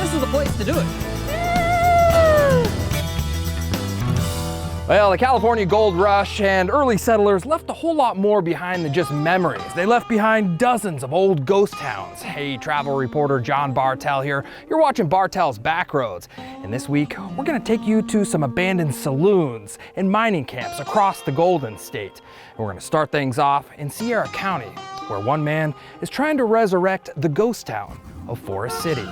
this is the place to do it. Well, the California Gold Rush and early settlers left a whole lot more behind than just memories. They left behind dozens of old ghost towns. Hey, travel reporter John Bartell here. You're watching Bartell's Backroads. And this week, we're gonna take you to some abandoned saloons and mining camps across the Golden State. And we're gonna start things off in Sierra County, where one man is trying to resurrect the ghost town of Forest City.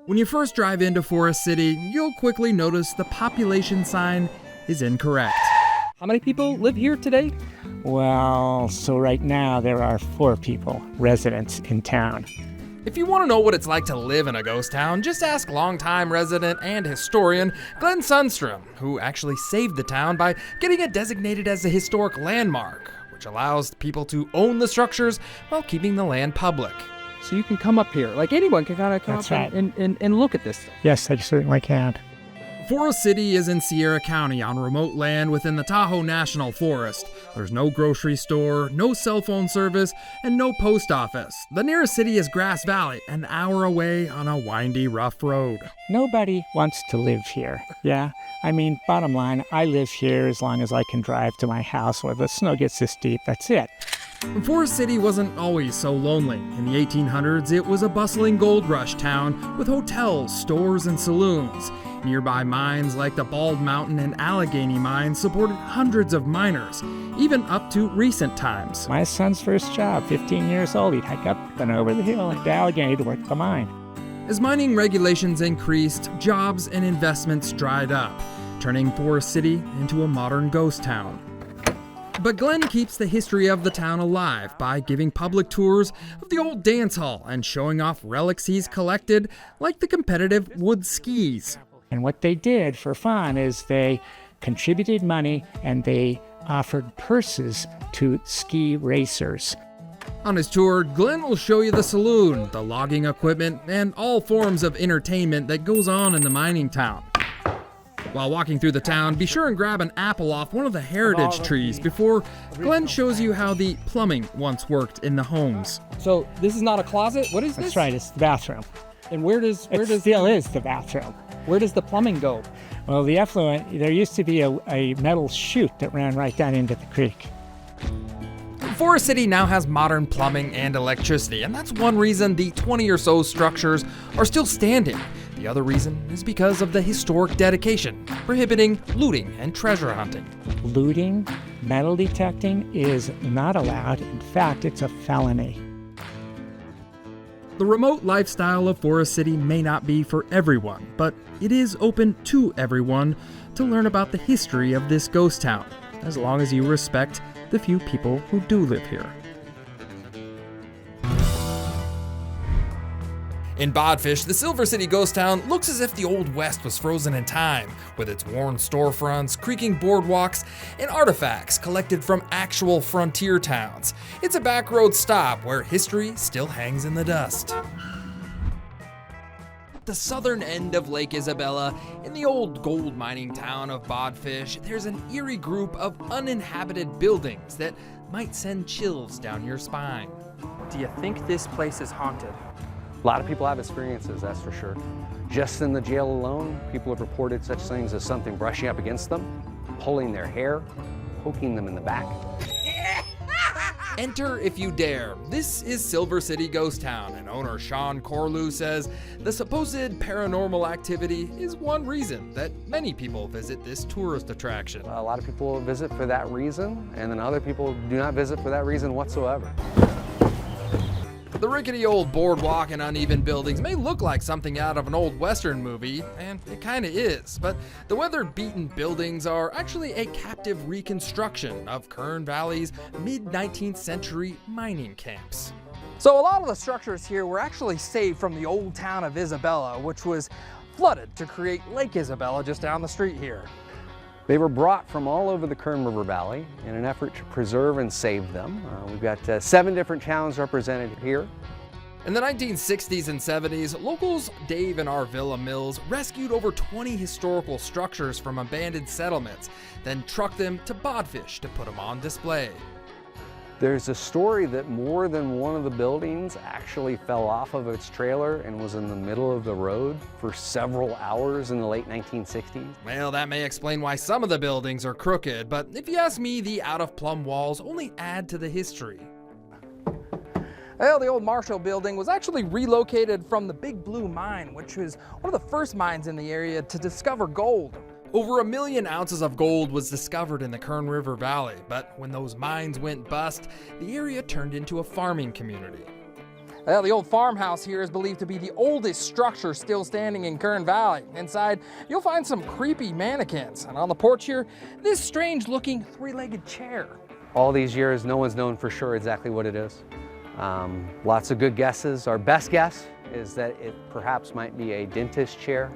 When you first drive into Forest City, you'll quickly notice the population sign is incorrect. How many people live here today? Well, so right now there are 4 people, residents in town. If you want to know what it's like to live in a ghost town, just ask longtime resident and historian Glenn Sundstrom, who actually saved the town by getting it designated as a historic landmark, which allows people to own the structures while keeping the land public. So you can come up here, like anyone can kind of come That's up right. and look at this stuff. Yes, I certainly can. Forest City is in Sierra County on remote land within the Tahoe National Forest. There's no grocery store, no cell phone service, and no post office. The nearest city is Grass Valley, an hour away on a windy, rough road. Nobody wants to live here, yeah? I mean, bottom line, I live here as long as I can drive to my house where the snow gets this deep, that's it. Forest City wasn't always so lonely. In the 1800s, it was a bustling gold rush town with hotels, stores, and saloons. Nearby mines like the Bald Mountain and Allegheny mines supported hundreds of miners, even up to recent times. My son's first job, 15 years old, he'd hike up and over the hill into Allegheny to work the mine. As mining regulations increased, jobs and investments dried up, turning Forest City into a modern ghost town. But Glenn keeps the history of the town alive by giving public tours of the old dance hall and showing off relics he's collected, like the competitive wood skis. And what they did for fun is they contributed money and they offered purses to ski racers. On his tour, Glenn will show you the saloon, the logging equipment, and all forms of entertainment that goes on in the mining town. While walking through the town, be sure and grab an apple off one of the heritage trees before Glenn shows you how the plumbing once worked in the homes. So this is not a closet? What is this? That's right, it's the bathroom. And where does Still is the bathroom. where does the plumbing go? Well, the effluent, there used to be a metal chute that ran right down into the creek. Forest City now has modern plumbing and electricity, and that's one reason the 20 or so structures are still standing. The other reason is because of the historic dedication, prohibiting looting and treasure hunting. Looting, metal detecting is not allowed. In fact, it's a felony. The remote lifestyle of Forest City may not be for everyone, but it is open to everyone to learn about the history of this ghost town, as long as you respect the few people who do live here. In Bodfish, the Silver City ghost town looks as if the Old West was frozen in time, with its worn storefronts, creaking boardwalks, and artifacts collected from actual frontier towns. It's a backroad stop where history still hangs in the dust. At the southern end of Lake Isabella, in the old gold mining town of Bodfish, there's an eerie group of uninhabited buildings that might send chills down your spine. Do you think this place is haunted? A lot of people have experiences, that's for sure. Just in the jail alone, people have reported such things as something brushing up against them, pulling their hair, poking them in the back. Enter if you dare. This is Silver City Ghost Town, and owner Sean Corlew says the supposed paranormal activity is one reason that many people visit this tourist attraction. A lot of people visit for that reason, and then other people do not visit for that reason whatsoever. The rickety old boardwalk and uneven buildings may look like something out of an old Western movie, and it kinda is, but the weather-beaten buildings are actually a captive reconstruction of Kern Valley's mid-19th century mining camps. So a lot of the structures here were actually saved from the old town of Isabella, which was flooded to create Lake Isabella just down the street here. They were brought from all over the Kern River Valley in an effort to preserve and save them. We've got 7 different towns represented here. In the 1960s and 70s, locals Dave and Arvilla Mills rescued over 20 historical structures from abandoned settlements, then trucked them to Bodfish to put them on display. There's a story that more than one of the buildings actually fell off of its trailer and was in the middle of the road for several hours in the late 1960s. Well, that may explain why some of the buildings are crooked, but if you ask me, the out-of-plumb walls only add to the history. Well, the old Marshall building was actually relocated from the Big Blue Mine, which was one of the first mines in the area to discover gold. Over 1 million ounces of gold was discovered in the Kern River Valley, but when those mines went bust, the area turned into a farming community. Well, the old farmhouse here is believed to be the oldest structure still standing in Kern Valley. Inside, you'll find some creepy mannequins, and on the porch here, this strange-looking three-legged chair. All these years, no one's known for sure exactly what it is. Lots of good guesses. Our best guess is that it perhaps might be a dentist chair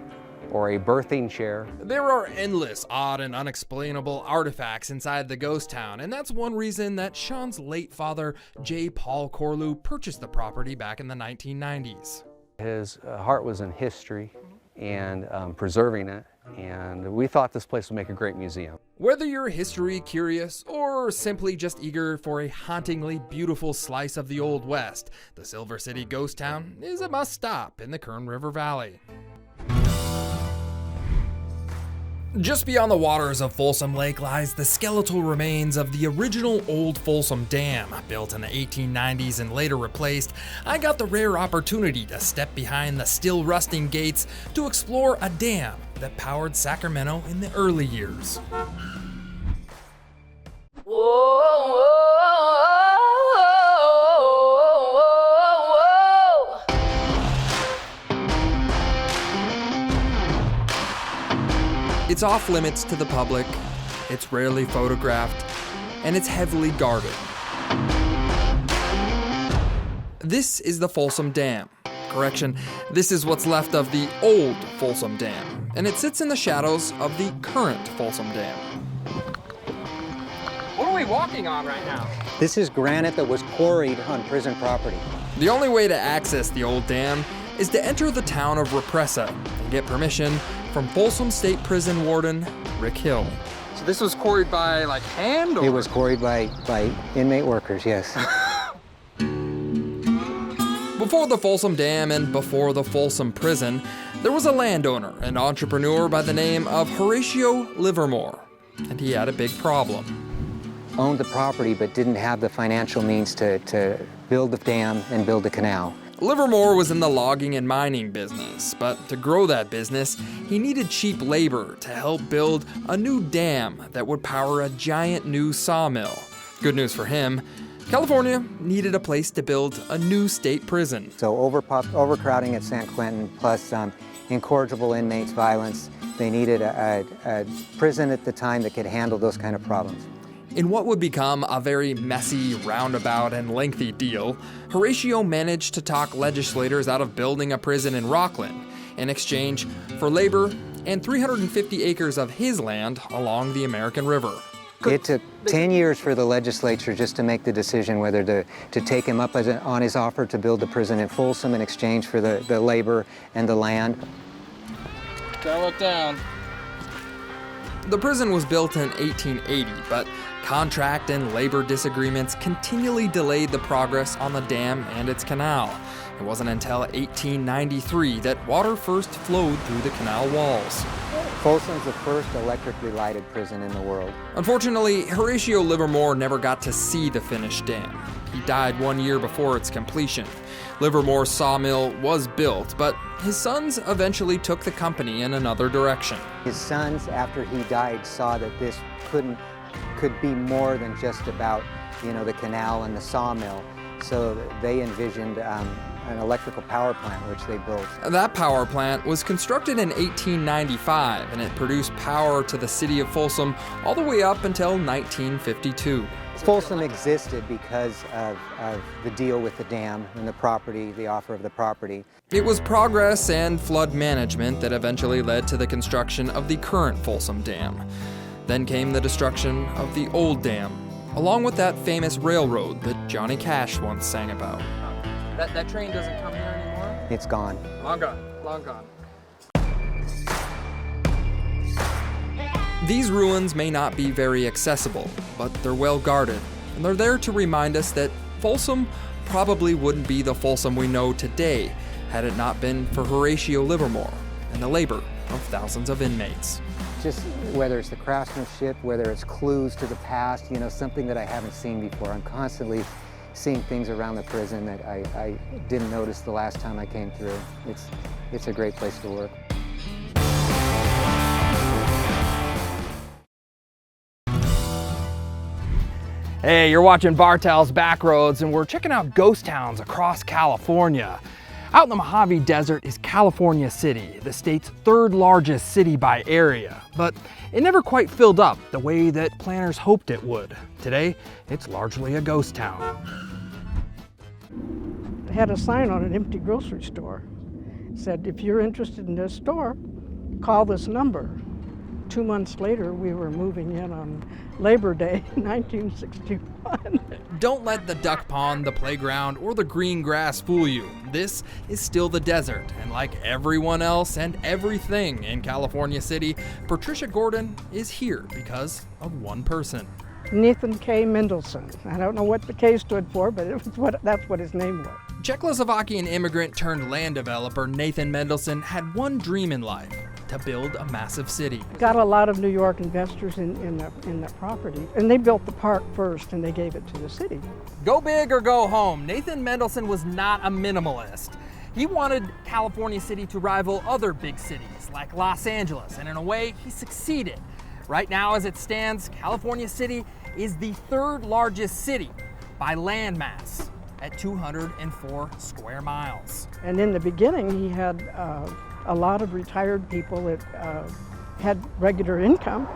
or a birthing chair. There are endless odd and unexplainable artifacts inside the ghost town, and that's one reason that Sean's late father, J. Paul Corlew, purchased the property back in the 1990s. His heart was in history and preserving it, and we thought this place would make a great museum. Whether you're history curious or simply just eager for a hauntingly beautiful slice of the Old West, the Silver City Ghost Town is a must-stop in the Kern River Valley. Just beyond the waters of Folsom Lake lies the skeletal remains of the original Old Folsom Dam. Built in the 1890s and later replaced, I got the rare opportunity to step behind the still rusting gates to explore a dam that powered Sacramento in the early years. It's off limits to the public, it's rarely photographed, and it's heavily guarded. This is the Folsom Dam. Correction, this is what's left of the old Folsom Dam, and it sits in the shadows of the current Folsom Dam. What are we walking on right now? This is granite that was quarried on prison property. The only way to access the old dam is to enter the town of Repressa and get permission from Folsom State Prison Warden Rick Hill. So this was quarried by, like, hand? Or? It was quarried by inmate workers, yes. Before the Folsom Dam and before the Folsom Prison, there was a landowner and entrepreneur by the name of Horatio Livermore, and he had a big problem. Owned the property but didn't have the financial means to build the dam and build the canal. Livermore was in the logging and mining business, but to grow that business, he needed cheap labor to help build a new dam that would power a giant new sawmill. Good news for him, California needed a place to build a new state prison. So overcrowding at San Quentin, plus incorrigible inmates, violence, they needed a prison at the time that could handle those kind of problems. In what would become a very messy, roundabout, and lengthy deal, Horatio managed to talk legislators out of building a prison in Rockland in exchange for labor and 350 acres of his land along the American River. It took 10 years for the legislature just to make the decision whether to take him up on his offer to build the prison in Folsom in exchange for the labor and the land. Don't look down. The prison was built in 1880, but contract and labor disagreements continually delayed the progress on the dam and its canal. It wasn't until 1893 that water first flowed through the canal walls. Folsom's the first electrically lighted prison in the world. Unfortunately, Horatio Livermore never got to see the finished dam. He died 1 year before its completion. Livermore's sawmill was built, but his sons eventually took the company in another direction. His sons, after he died, saw that this could be more than just about, the canal and the sawmill. So they envisioned an electrical power plant, which they built. That power plant was constructed in 1895, and it produced power to the city of Folsom all the way up until 1952. Folsom existed because of the deal with the dam and the property, the offer of the property. It was progress and flood management that eventually led to the construction of the current Folsom Dam. Then came the destruction of the old dam, along with that famous railroad that Johnny Cash once sang about. That train doesn't come here anymore? It's gone. Long gone, long gone. These ruins may not be very accessible, but they're well guarded, and they're there to remind us that Folsom probably wouldn't be the Folsom we know today had it not been for Horatio Livermore and the labor of thousands of inmates. Just whether it's the craftsmanship, whether it's clues to the past, something that I haven't seen before. I'm constantly seeing things around the prison that I didn't notice the last time I came through. It's a great place to work. Hey, you're watching Bartell's Backroads, and we're checking out ghost towns across California. Out in the Mojave Desert is California City, the state's third largest city by area, but it never quite filled up the way that planners hoped it would. Today, it's largely a ghost town. It had a sign on an empty grocery store. It said, if you're interested in this store, call this number. 2 months later, we were moving in on Labor Day, 1961. Don't let the duck pond, the playground, or the green grass fool you. This is still the desert, and like everyone else and everything in California City, Patricia Gordon is here because of one person. Nathan K. Mendelsohn. I don't know what the K stood for, but that's what his name was. Czechoslovakian immigrant turned land developer Nathan Mendelsohn had one dream in life: to build a massive city. Got a lot of New York investors in that property, and they built the park first, and they gave it to the city. Go big or go home, Nathan Mendelsohn was not a minimalist. He wanted California City to rival other big cities like Los Angeles, and in a way, he succeeded. Right now, as it stands, California City is the third largest city by landmass at 204 square miles. And in the beginning, he had a lot of retired people that had regular income.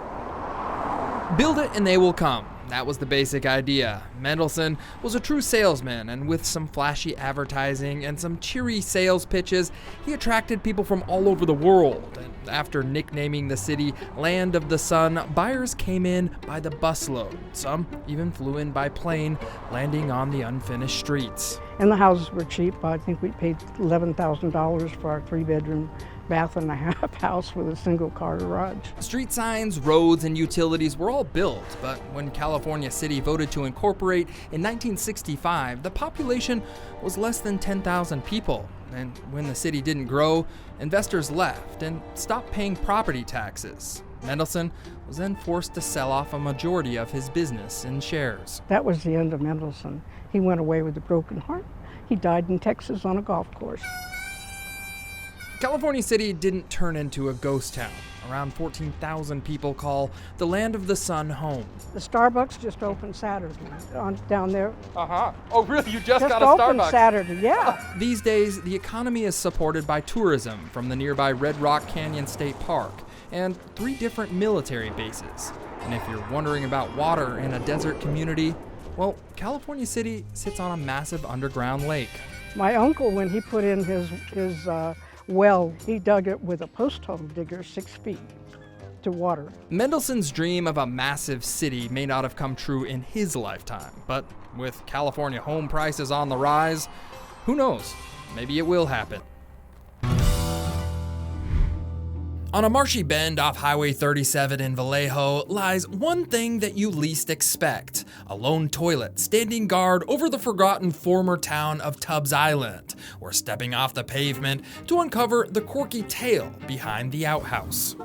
Build it and they will come. That was the basic idea. Mendelsohn was a true salesman, and with some flashy advertising and some cheery sales pitches, he attracted people from all over the world. And after nicknaming the city Land of the Sun, buyers came in by the busload. Some even flew in by plane, landing on the unfinished streets. And the houses were cheap. I think we paid $11,000 for our 3-bedroom bath and a half house with a single car garage. Street signs, roads, and utilities were all built, but when California City voted to incorporate in 1965, the population was less than 10,000 people. And when the city didn't grow, investors left and stopped paying property taxes. Mendelsohn was then forced to sell off a majority of his business in shares. That was the end of Mendelsohn. He went away with a broken heart. He died in Texas on a golf course. California City didn't turn into a ghost town. Around 14,000 people call the Land of the Sun home. The Starbucks just opened Saturday down there. Oh, really? You just got a opened Starbucks? Saturday, yeah. These days, the economy is supported by tourism from the nearby Red Rock Canyon State Park and 3 different military bases. And if you're wondering about water in a desert community, well, California City sits on a massive underground lake. My uncle, when he put in his well, he dug it with a post hole digger 6 feet to water. Mendelsohn's dream of a massive city may not have come true in his lifetime, but with California home prices on the rise, who knows? Maybe it will happen. On a marshy bend off Highway 37 in Vallejo lies one thing that you least expect: a lone toilet standing guard over the forgotten former town of Tubbs Island. We're stepping off the pavement to uncover the quirky tale behind the outhouse.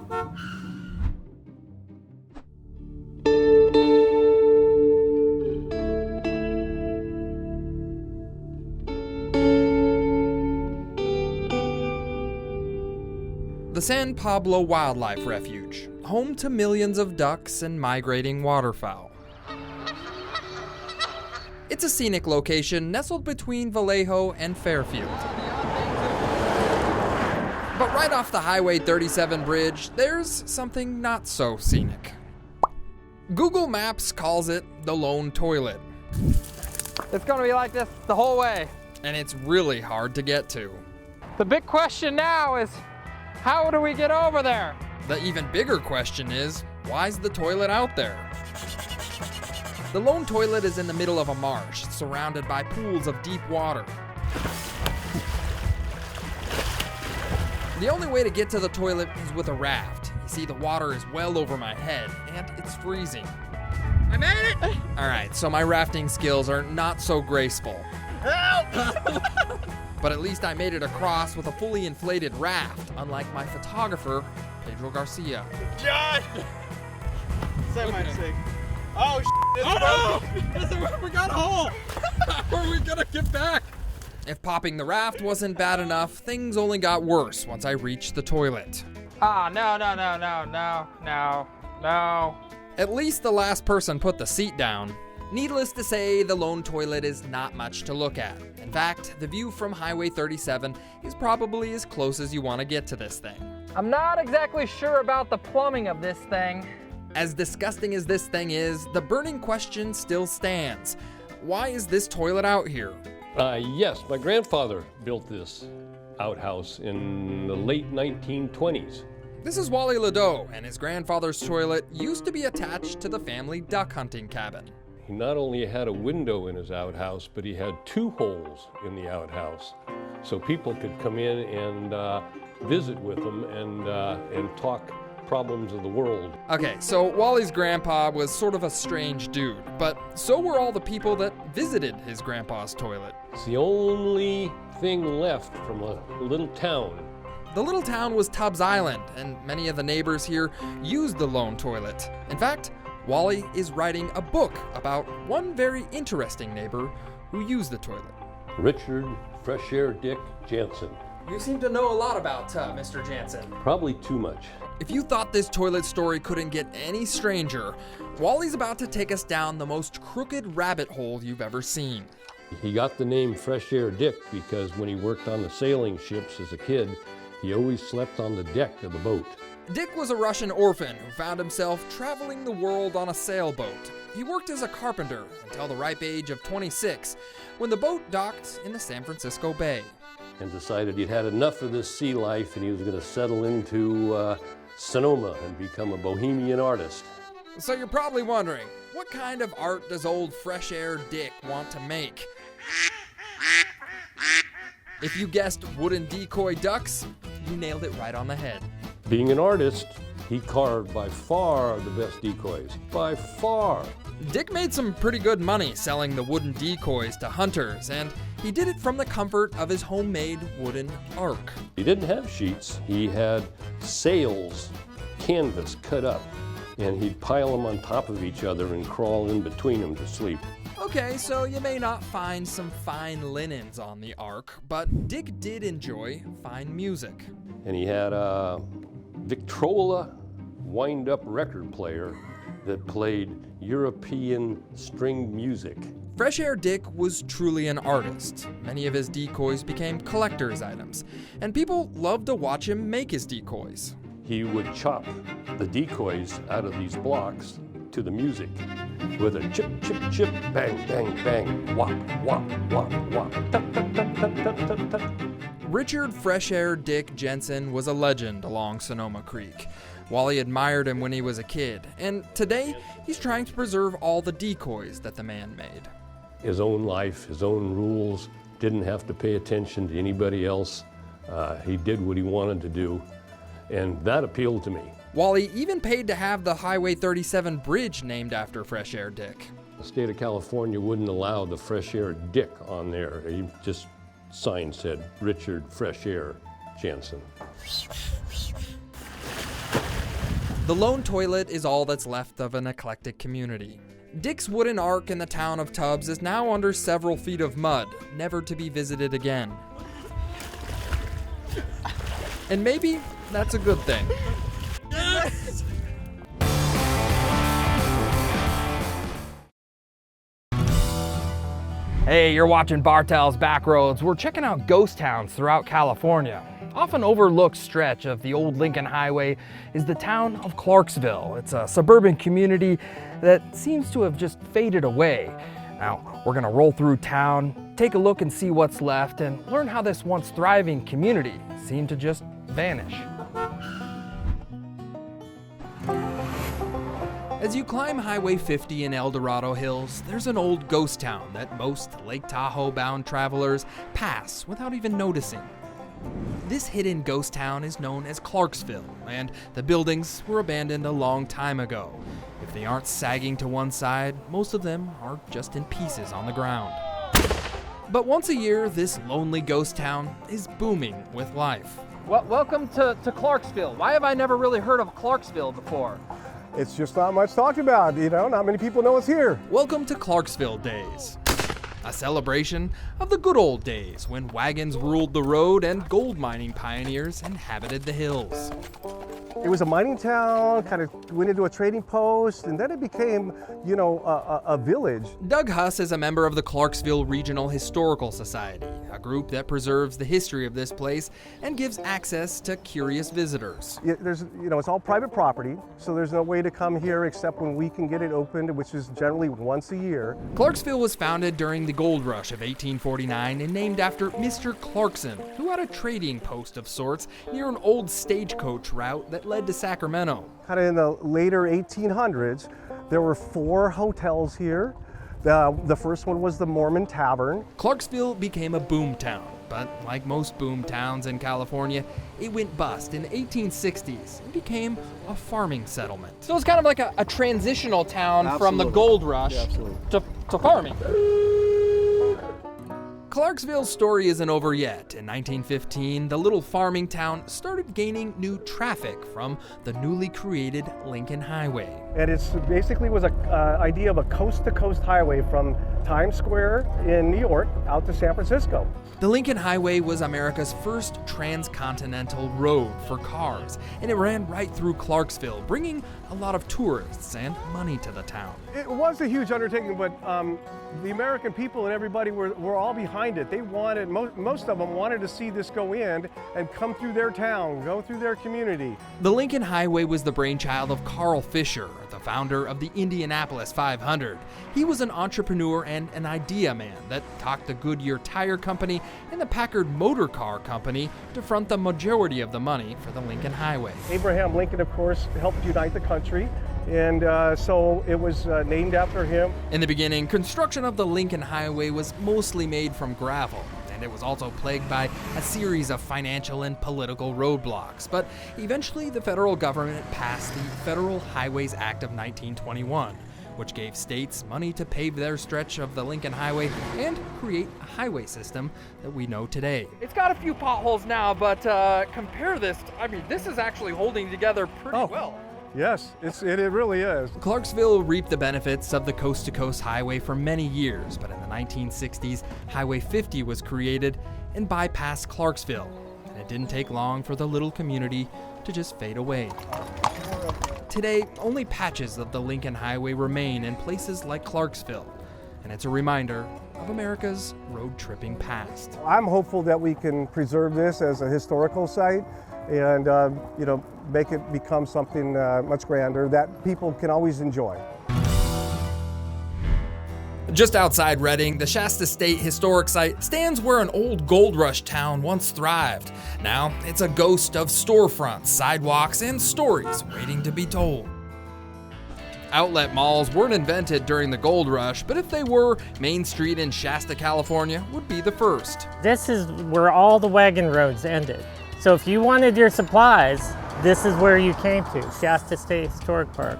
The San Pablo Wildlife Refuge, home to millions of ducks and migrating waterfowl. It's a scenic location nestled between Vallejo and Fairfield. But right off the Highway 37 bridge, there's something not so scenic. Google Maps calls it the lone toilet. It's gonna be like this the whole way. And it's really hard to get to. The big question now is, how do we get over there? The even bigger question is, why's the toilet out there? The lone toilet is in the middle of a marsh, surrounded by pools of deep water. The only way to get to the toilet is with a raft. You see, the water is well over my head, and it's freezing. I made it! All right, so my rafting skills are not so graceful. Help! But at least I made it across with a fully inflated raft, unlike my photographer, Pedro Garcia. John! Semi-sick. Oh, it's broken. No! We got a hole! How are we gonna get back? If popping the raft wasn't bad enough, things only got worse once I reached the toilet. No. At least the last person put the seat down. Needless to say, the lone toilet is not much to look at. In fact, the view from Highway 37 is probably as close as you want to get to this thing. I'm not exactly sure about the plumbing of this thing. As disgusting as this thing is, the burning question still stands. Why is this toilet out here? Yes, my grandfather built this outhouse in the late 1920s. This is Wally Ladeau, and his grandfather's toilet used to be attached to the family duck hunting cabin. He not only had a window in his outhouse, but he had 2 holes in the outhouse. So people could come in and visit with him and talk problems of the world. Okay, so Wally's grandpa was sort of a strange dude, but so were all the people that visited his grandpa's toilet. It's the only thing left from a little town. The little town was Tubbs Island, and many of the neighbors here used the lone toilet. In fact, Wally is writing a book about one very interesting neighbor who used the toilet. Richard Fresh Air Dick Jansen. You seem to know a lot about Mr. Jansen. Probably too much. If you thought this toilet story couldn't get any stranger, Wally's about to take us down the most crooked rabbit hole you've ever seen. He got the name Fresh Air Dick because when he worked on the sailing ships as a kid, he always slept on the deck of the boat. Dick was a Russian orphan who found himself traveling the world on a sailboat. He worked as a carpenter until the ripe age of 26, when the boat docked in the San Francisco Bay. And decided he'd had enough of this sea life and he was going to settle into Sonoma and become a bohemian artist. So you're probably wondering, what kind of art does old Fresh Air Dick want to make? If you guessed wooden decoy ducks, you nailed it right on the head. Being an artist, he carved by far the best decoys. By far. Dick made some pretty good money selling the wooden decoys to hunters, and he did it from the comfort of his homemade wooden ark. He didn't have sheets. He had sails, canvas cut up, and he'd pile them on top of each other and crawl in between them to sleep. Okay, so you may not find some fine linens on the ark, but Dick did enjoy fine music. And he had a Victrola wind-up record player that played European string music. Fresh Air Dick was truly an artist. Many of his decoys became collector's items, and people loved to watch him make his decoys. He would chop the decoys out of these blocks to the music with a chip, chip, chip, bang, bang, bang, whop, whop, whop, whop, tut, tut, tut, tut, tut, tut, tut. Richard Fresh Air Dick Jansen was a legend along Sonoma Creek. Wally admired him when he was a kid, and today he's trying to preserve all the decoys that the man made. His own life, his own rules, didn't have to pay attention to anybody else. He did what he wanted to do, and that appealed to me. Wally even paid to have the Highway 37 bridge named after Fresh Air Dick. The state of California wouldn't allow the Fresh Air Dick on there. He just sign said Richard Fresh Air Jansen. The lone toilet is all that's left of an eclectic community. Dick's wooden ark in the town of Tubbs is now under several feet of mud, never to be visited again. And maybe that's a good thing. Yes! Hey, you're watching Bartell's Backroads. We're checking out ghost towns throughout California. Often overlooked stretch of the old Lincoln Highway is the town of Clarksville. It's a suburban community that seems to have just faded away. Now, we're gonna roll through town, take a look and see what's left, and learn how this once thriving community seemed to just vanish. As you climb Highway 50 in El Dorado Hills, there's an old ghost town that most Lake Tahoe-bound travelers pass without even noticing. This hidden ghost town is known as Clarksville, and the buildings were abandoned a long time ago. If they aren't sagging to one side, most of them are just in pieces on the ground. But once a year, this lonely ghost town is booming with life. Well, welcome to Clarksville. Why have I never really heard of Clarksville before? It's just not much talked about, not many people know it's here. Welcome to Clarksville Days, a celebration of the good old days when wagons ruled the road and gold mining pioneers inhabited the hills. It was a mining town, kind of went into a trading post, and then it became, a village. Doug Huss is a member of the Clarksville Regional Historical Society, a group that preserves the history of this place and gives access to curious visitors. It's all private property, so there's no way to come here except when we can get it opened, which is generally once a year. Clarksville was founded during the gold rush of 1849 and named after Mr. Clarkson, who had a trading post of sorts near an old stagecoach route that led to Sacramento. Kind of in the later 1800s, there were 4 hotels here. The first one was the Mormon Tavern. Clarksville became a boom town, but like most boom towns in California, it went bust in the 1860s and became a farming settlement. So it's kind of like a transitional town from the gold rush to farming. Clarksville's story isn't over yet. In 1915, the little farming town started gaining new traffic from the newly created Lincoln Highway. And it basically was an idea of a coast-to-coast highway from Times Square in New York out to San Francisco. The Lincoln Highway was America's first transcontinental road for cars, and it ran right through Clarksville, bringing a lot of tourists and money to the town. It was a huge undertaking, but the American people and everybody were all behind it. They wanted, most of them wanted to see this go in and come through their town, go through their community. The Lincoln Highway was the brainchild of Carl Fisher, the founder of the Indianapolis 500. He was an entrepreneur and an idea man that talked the Goodyear Tire Company and the Packard Motor Car Company to front the majority of the money for the Lincoln Highway. Abraham Lincoln, of course, helped unite the country, and so it was named after him. In the beginning, construction of the Lincoln Highway was mostly made from gravel, and it was also plagued by a series of financial and political roadblocks. But eventually, the federal government passed the Federal Highways Act of 1921, which gave states money to pave their stretch of the Lincoln Highway and create a highway system that we know today. It's got a few potholes now, but compare this, this is actually holding together pretty well. Yes, it really is. Clarksville reaped the benefits of the coast-to-coast highway for many years, but in the 1960s, Highway 50 was created and bypassed Clarksville. And it didn't take long for the little community to just fade away. Today, only patches of the Lincoln Highway remain in places like Clarksville, and it's a reminder of America's road-tripping past. I'm hopeful that we can preserve this as a historical site and make it become something much grander that people can always enjoy. Just outside Redding, the Shasta State Historic Site stands where an old gold rush town once thrived. Now, it's a ghost of storefronts, sidewalks, and stories waiting to be told. Outlet malls weren't invented during the gold rush, but if they were, Main Street in Shasta, California would be the first. This is where all the wagon roads ended. So if you wanted your supplies, this is where you came to, Shasta State Historic Park.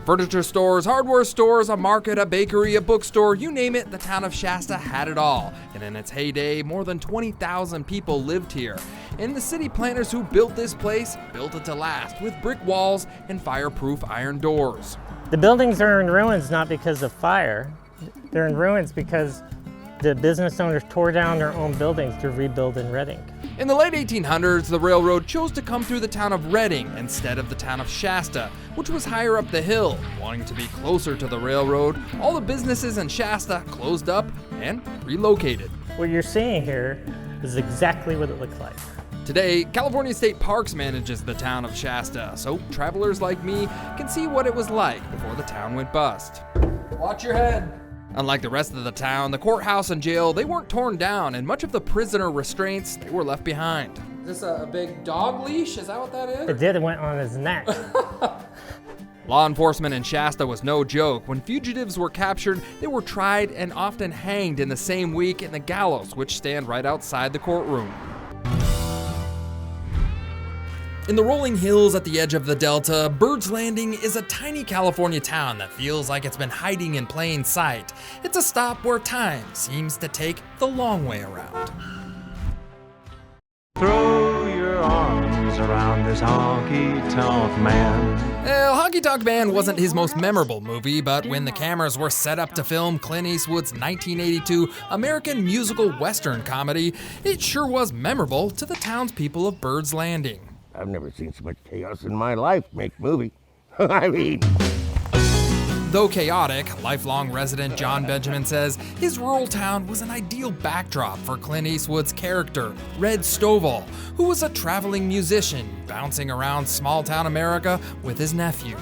Furniture stores, hardware stores, a market, a bakery, a bookstore, you name it, the town of Shasta had it all. And in its heyday, more than 20,000 people lived here. And the city planners who built this place built it to last, with brick walls and fireproof iron doors. The buildings are in ruins not because of fire. They're in ruins because the business owners tore down their own buildings to rebuild in Redding. In the late 1800s, the railroad chose to come through the town of Redding instead of the town of Shasta, which was higher up the hill. Wanting to be closer to the railroad, all the businesses in Shasta closed up and relocated. What you're seeing here is exactly what it looks like. Today, California State Parks manages the town of Shasta, so travelers like me can see what it was like before the town went bust. Watch your head. Unlike the rest of the town, the courthouse and jail, they weren't torn down, and much of the prisoner restraints, they were left behind. Is this a big dog leash? Is that what that is? It did, it went on his neck. Law enforcement in Shasta was no joke. When fugitives were captured, they were tried and often hanged in the same week in the gallows, which stand right outside the courtroom. In the rolling hills at the edge of the Delta, Bird's Landing is a tiny California town that feels like it's been hiding in plain sight. It's a stop where time seems to take the long way around. Throw your arms around this honky-tonk man. Well, Honky Tonk Man wasn't his most memorable movie, but when the cameras were set up to film Clint Eastwood's 1982 American musical Western comedy, it sure was memorable to the townspeople of Bird's Landing. I've never seen so much chaos in my life make movie. I mean... Though chaotic, lifelong resident John Benjamin says his rural town was an ideal backdrop for Clint Eastwood's character, Red Stovall, who was a traveling musician bouncing around small-town America with his nephew.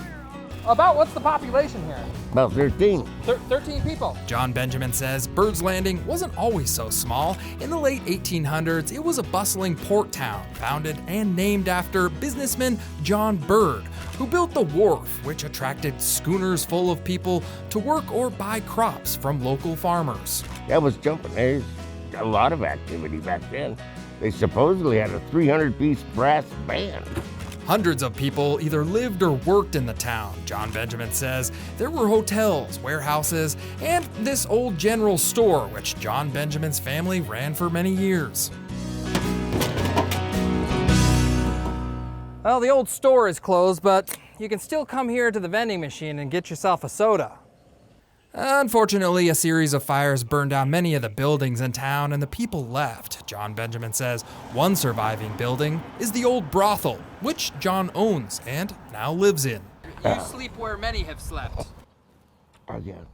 About what's the population here? About 13. 13 people. John Benjamin says Bird's Landing wasn't always so small. In the late 1800s, it was a bustling port town, founded and named after businessman John Bird, who built the wharf, which attracted schooners full of people to work or buy crops from local farmers. That was jumping. There's a lot of activity back then. They supposedly had a 300-piece brass band. Hundreds of people either lived or worked in the town. John Benjamin says there were hotels, warehouses, and this old general store, which John Benjamin's family ran for many years. Well, the old store is closed, but you can still come here to the vending machine and get yourself a soda. Unfortunately, a series of fires burned down many of the buildings in town and the people left. John Benjamin says one surviving building is the old brothel, which John owns and now lives in. You sleep where many have slept. Again.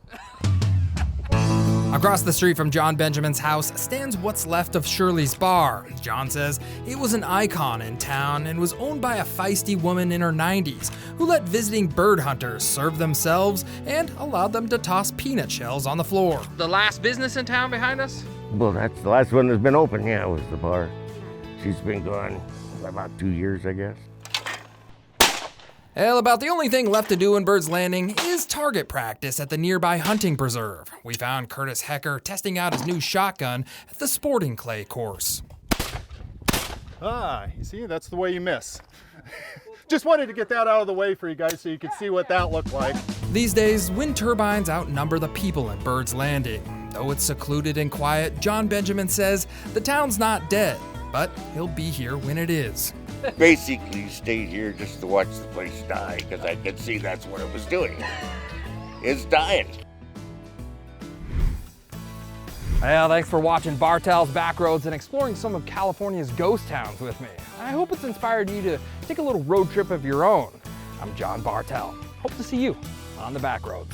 Across the street from John Benjamin's house stands what's left of Shirley's Bar. John says it was an icon in town and was owned by a feisty woman in her 90s who let visiting bird hunters serve themselves and allowed them to toss peanut shells on the floor. The last business in town behind us? Well, that's the last one that's been open, yeah, was the bar. She's been gone about 2 years, I guess. Well, about the only thing left to do in Bird's Landing is target practice at the nearby hunting preserve. We found Curtis Hecker testing out his new shotgun at the sporting clay course. Ah, you see, that's the way you miss. Just wanted to get that out of the way for you guys so you could see what that looked like. These days, wind turbines outnumber the people in Bird's Landing. Though it's secluded and quiet, John Benjamin says the town's not dead, but he'll be here when it is. Basically stayed here just to watch the place die, because I could see that's what it was doing. It's dying. Well, thanks for watching Bartell's Backroads and exploring some of California's ghost towns with me. I hope it's inspired you to take a little road trip of your own. I'm John Bartell. Hope to see you on the Backroads.